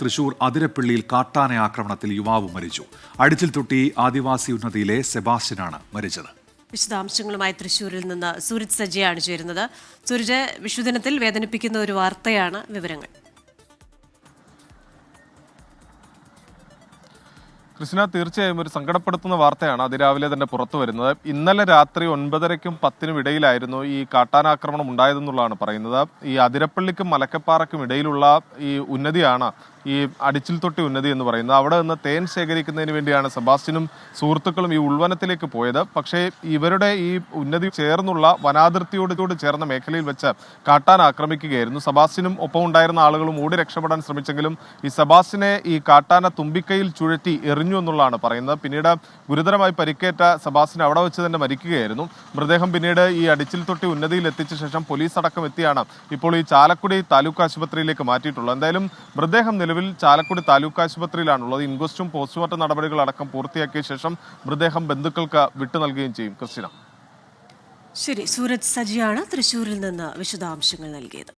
തൃശൂർ അതിരപ്പള്ളിയിൽ കാട്ടാന ആക്രമണത്തിൽ യുവാവ് മരിച്ചു. അടിച്ചിൽത്തൊട്ടി ആദിവാസി ഉന്നതിയിലെ സെബാസ്റ്റ്യനാണ് മരിച്ചത്. വിശദാംശങ്ങളുമായി തൃശൂരിൽ നിന്ന് സൂരജ് സജ്ജയാണ് ചേരുന്നത്. സൂരജ്, വിഷുദിനത്തിൽ വേദനിപ്പിക്കുന്ന ഒരു വാർത്തയാണ്, വിവരങ്ങൾ. കൃഷ്ണ, തീർച്ചയായും ഒരു സങ്കടപ്പെടുത്തുന്ന വാർത്തയാണ് അതിരാവിലെ തന്നെ പുറത്തു വരുന്നത്. ഇന്നലെ രാത്രി 9:30-നും 10-നും ഇടയിലായിരുന്നു ഈ കാട്ടാനാക്രമണം ഉണ്ടായതെന്നുള്ളതാണ് പറയുന്നത്. ഈ അതിരപ്പള്ളിക്കും മലക്കപ്പാറയ്ക്കും ഇടയിലുള്ള ഈ ഉന്നതിയാണ് ഈ അടിച്ചിൽത്തൊട്ടി ഉന്നതി എന്ന് പറയുന്നത്. അവിടെ നിന്ന് തേൻ ശേഖരിക്കുന്നതിന് വേണ്ടിയാണ് സെബാസ്റ്റ്യനും സുഹൃത്തുക്കളും ഈ ഉൾവനത്തിലേക്ക് പോയത്. പക്ഷേ ഇവരുടെ ഈ ഉന്നതി ചേർന്നുള്ള വനാതിർത്തിയോട് ചേർന്ന മേഖലയിൽ വെച്ച് കാട്ടാന ആക്രമിക്കുകയായിരുന്നു. സെബാസ്റ്റ്യനും ഒപ്പം ഉണ്ടായിരുന്ന ആളുകളും ഓടി രക്ഷപ്പെടാൻ ശ്രമിച്ചെങ്കിലും ഈ സെബാസ്റ്റ്യനെ ഈ കാട്ടാന തുമ്പിക്കൈയിൽ ചുഴറ്റി എറിഞ്ഞു എന്നുള്ളതാണ് പറയുന്നത്. പിന്നീട് ഗുരുതരമായി പരിക്കേറ്റ സെബാസ്റ്റ്യൻ അവിടെ വെച്ച് തന്നെ മരിക്കുകയായിരുന്നു. മൃതദേഹം പിന്നീട് ഈ അടിച്ചിൽത്തൊട്ടി ഉന്നതിയിൽ എത്തിച്ച ശേഷം പോലീസ് അടക്കം എത്തിയാണ് ഇപ്പോൾ ഈ ചാലക്കുടി താലൂക്ക് ആശുപത്രിയിലേക്ക് മാറ്റിയിട്ടുള്ളത്. എന്തായാലും മൃതദേഹം നിലവിൽ ചാലക്കുടി താലൂക്ക് ആശുപത്രിയിലാണുള്ളത്. ഇൻക്വസ്റ്റും പോസ്റ്റ്മോർട്ടം നടപടികളടക്കം പൂർത്തിയാക്കിയ ശേഷം മൃതദേഹം ബന്ധുക്കൾക്ക് വിട്ടു നൽകുകയും ചെയ്യും. ക്രിസ്റ്റിന. ശരി, സൂരജ് സജിയാണ് തൃശൂരിൽ നിന്ന് വിശദാംശങ്ങൾ നൽകിയത്.